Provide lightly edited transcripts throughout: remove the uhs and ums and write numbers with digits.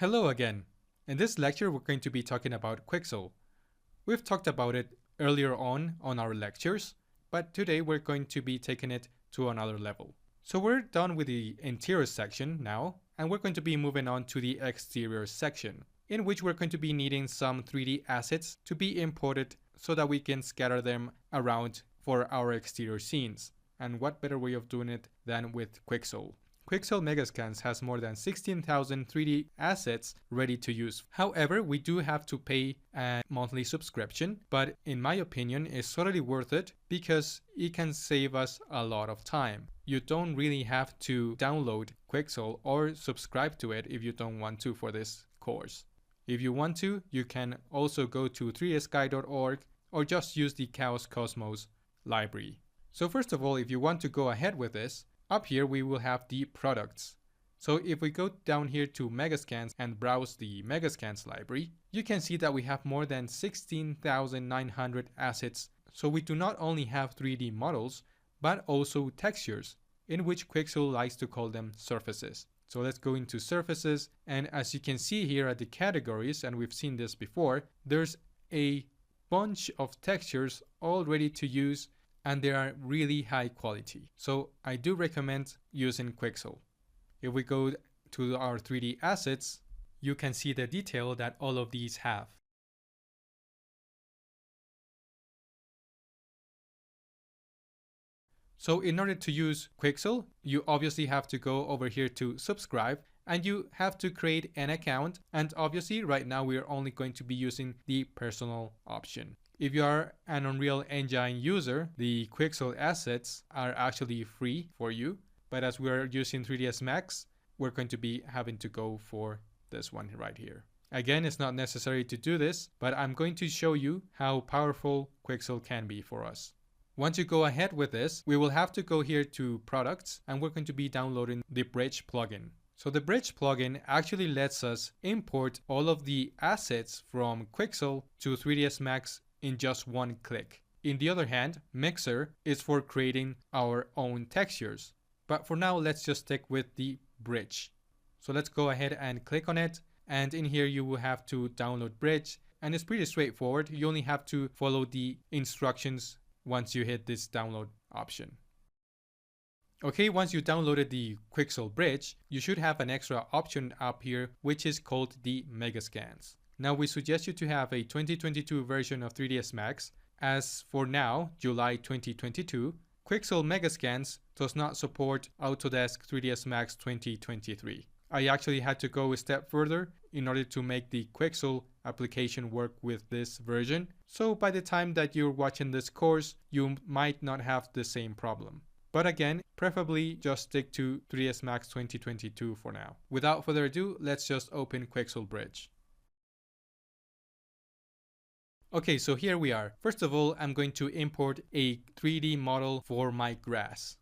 Hello again. In this lecture, we're going to be talking about Quixel. We've talked about it earlier on our lectures, but today we're going to be taking it to another level. So we're done with the interior section now, and we're going to be moving on to the exterior section, in which we're going to be needing some 3D assets to be imported so that we can scatter them around for our exterior scenes. And what better way of doing it than with Quixel? Quixel Megascans has more than 16,000 3D assets ready to use. However, we do have to pay a monthly subscription, but in my opinion, it's totally worth it because it can save us a lot of time. You don't really have to download Quixel or subscribe to it if you don't want to for this course. If you want to, you can also go to 3dsguy.org or just use the Chaos Cosmos library. So first of all, if you want to go ahead with this, up here we will have the products. So if we go down here to Megascans and browse the Megascans library, you can see that we have more than 16,900 assets. So we do not only have 3D models, but also textures, in which Quixel likes to call them surfaces. So let's go into surfaces, and as you can see here at the categories, and we've seen this before, there's a bunch of textures all ready to use, and they are really high quality. So I do recommend using Quixel. If we go to our 3D assets, you can see the detail that all of these have. So in order to use Quixel, you obviously have to go over here to subscribe, and you have to create an account. And obviously right now we're only going to be using the personal option. If you are an Unreal Engine user, the Quixel assets are actually free for you. But as we are using 3ds Max, we're going to be having to go for this one right here. Again, it's not necessary to do this, but I'm going to show you how powerful Quixel can be for us. Once you go ahead with this, we will have to go here to products, and we're going to be downloading the Bridge plugin. So the Bridge plugin actually lets us import all of the assets from Quixel to 3ds Max in just one click. In the other hand, Mixer is for creating our own textures. But for now, let's just stick with the Bridge. So let's go ahead and click on it. And in here, you will have to download Bridge. And it's pretty straightforward. You only have to follow the instructions once you hit this download option. Okay, once you downloaded the Quixel Bridge, you should have an extra option up here, which is called the Megascans. Now we suggest you to have a 2022 version of 3ds Max, as for now, July 2022, Quixel Megascans does not support Autodesk 3ds Max 2023. I actually had to go a step further in order to make the Quixel application work with this version. So by the time that you're watching this course, you might not have the same problem. But again, preferably just stick to 3ds Max 2022 for now. Without further ado, let's just open Quixel Bridge. Okay, so here we are. First of all, I'm going to import a 3D model for my grass.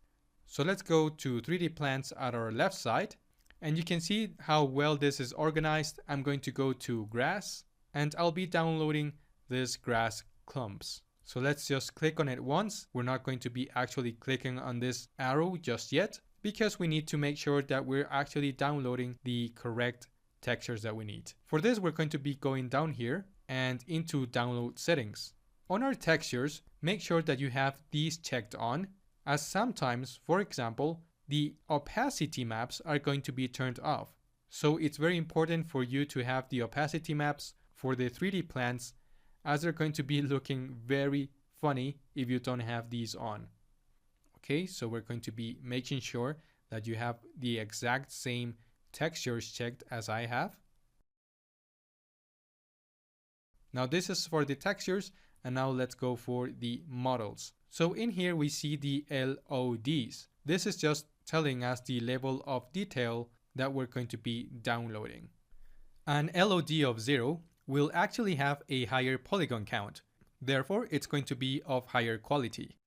So let's go to 3D plants at our left side, and you can see how well this is organized. I'm going to go to grass, and I'll be downloading this grass clumps. So let's just click on it once. We're not going to be actually clicking on this arrow just yet, because we need to make sure that we're actually downloading the correct textures that we need. For this, we're going to be going down here and into download settings. On our textures, make sure that you have these checked on, as sometimes, for example, the opacity maps are going to be turned off. So it's very important for you to have the opacity maps for the 3D plants, as they're going to be looking very funny if you don't have these on. Okay, so we're going to be making sure that you have the exact same textures checked as I have. Now this is for the textures, and now let's go for the models. So in here we see the LODs. This is just telling us the level of detail that we're going to be downloading. An LOD of 0 will actually have a higher polygon count. Therefore, it's going to be of higher quality.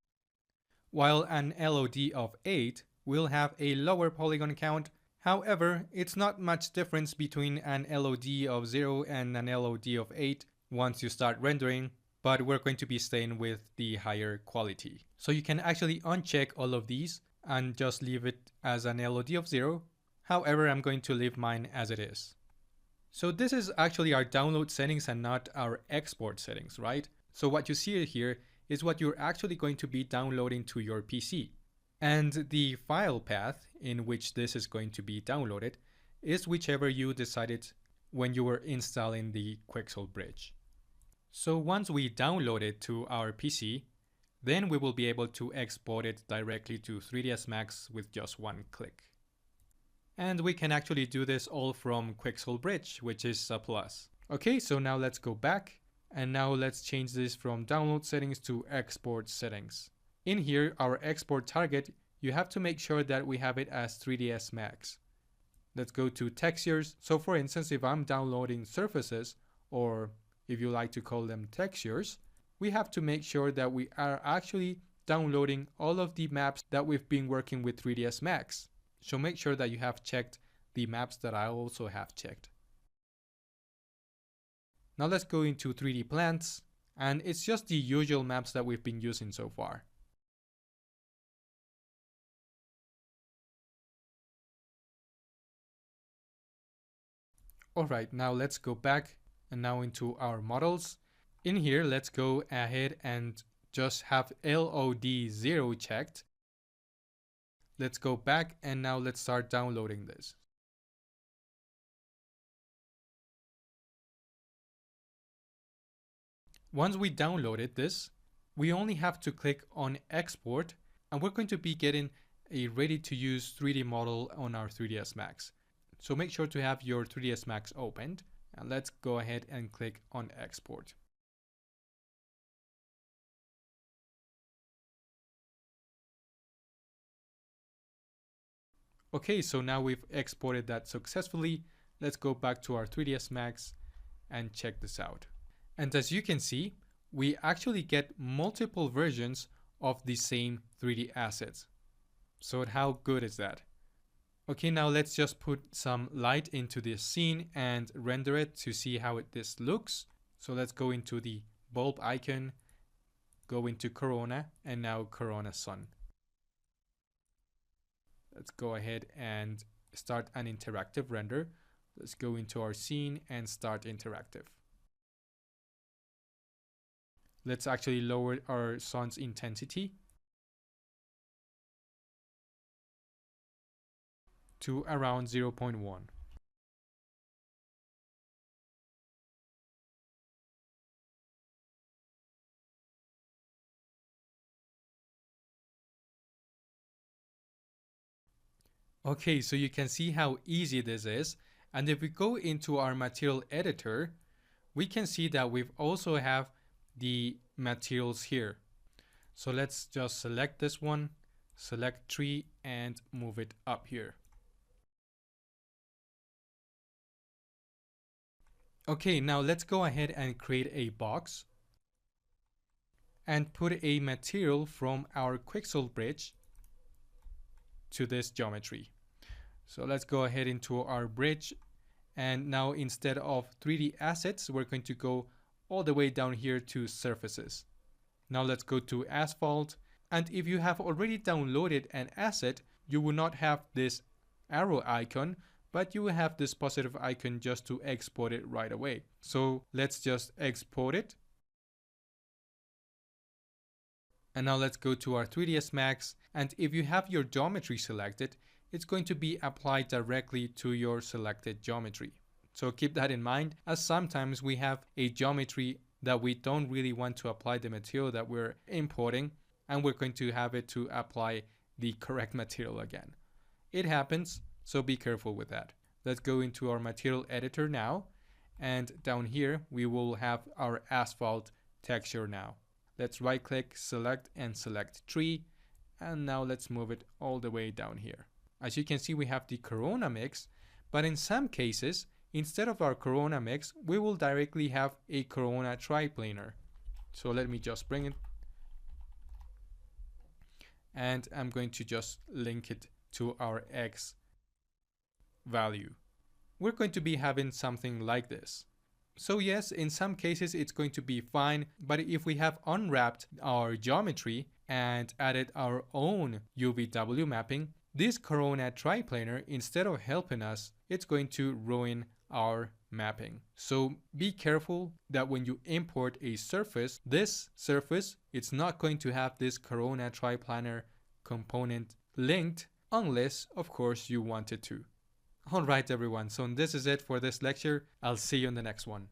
While an LOD of 8 will have a lower polygon count. However, it's not much difference between an LOD of 0 and an LOD of 8 once you start rendering, but we're going to be staying with the higher quality. So you can actually uncheck all of these and just leave it as an LOD of 0. However, I'm going to leave mine as it is. So this is actually our download settings and not our export settings, right? So what you see here is what you're actually going to be downloading to your PC. And the file path in which this is going to be downloaded is whichever you decided when you were installing the Quixel bridge. So once we download it to our PC, then we will be able to export it directly to 3ds Max with just one click. And we can actually do this all from Quixel Bridge, which is a plus. Okay, so now let's go back. And now let's change this from download settings to export settings. In here, our export target, you have to make sure that we have it as 3ds Max. Let's go to textures. So for instance, if I'm downloading surfaces, or if you like to call them textures, we have to make sure that we are actually downloading all of the maps that we've been working with 3ds Max. So make sure that you have checked the maps that I also have checked. Now let's go into 3D plants, and it's just the usual maps that we've been using so far. Alright, now let's go back and now into our models. In here, let's go ahead and just have LOD0 checked. Let's go back and now let's start downloading this. Once we downloaded this, we only have to click on export and we're going to be getting a ready to use 3D model on our 3ds Max. So make sure to have your 3ds Max opened and let's go ahead and click on export. Okay, so now we've exported that successfully. Let's go back to our 3ds Max and check this out. And as you can see, we actually get multiple versions of the same 3D assets. So how good is that? Okay, now let's just put some light into this scene and render it to see how this looks. So let's go into the bulb icon, go into Corona, and now Corona Sun. Let's go ahead and start an interactive render. Let's go into our scene and start interactive. Let's actually lower our sun's intensity to around 0.1. Okay, so you can see how easy this is. And if we go into our material editor, we can see that we've also have the materials here. So let's just select this one, select tree and move it up here. Okay, now let's go ahead and create a box and put a material from our Quixel bridge to this geometry. So let's go ahead into our bridge, and now instead of 3D assets, we're going to go all the way down here to surfaces. Now let's go to asphalt, and if you have already downloaded an asset, you will not have this arrow icon, but you will have this positive icon just to export it right away. So let's just export it. And now let's go to our 3ds Max, and if you have your geometry selected, it's going to be applied directly to your selected geometry. So keep that in mind, as sometimes we have a geometry that we don't really want to apply the material that we're importing, and we're going to have it to apply the correct material again. It happens, so be careful with that. Let's go into our material editor now, and down here we will have our asphalt texture now. Let's right click, select and select tree, and now let's move it all the way down here. As you can see, we have the Corona mix, but in some cases, instead of our Corona mix, we will directly have a Corona triplanar. So let me just bring it, and I'm going to just link it to our X value. We're going to be having something like this. So yes, in some cases it's going to be fine, but if we have unwrapped our geometry and added our own UVW mapping, this Corona triplanar, instead of helping us, it's going to ruin our mapping. So be careful that when you import a surface, this surface, it's not going to have this Corona triplanar component linked unless, of course, you want it to. Alright everyone, so this is it for this lecture. I'll see you in the next one.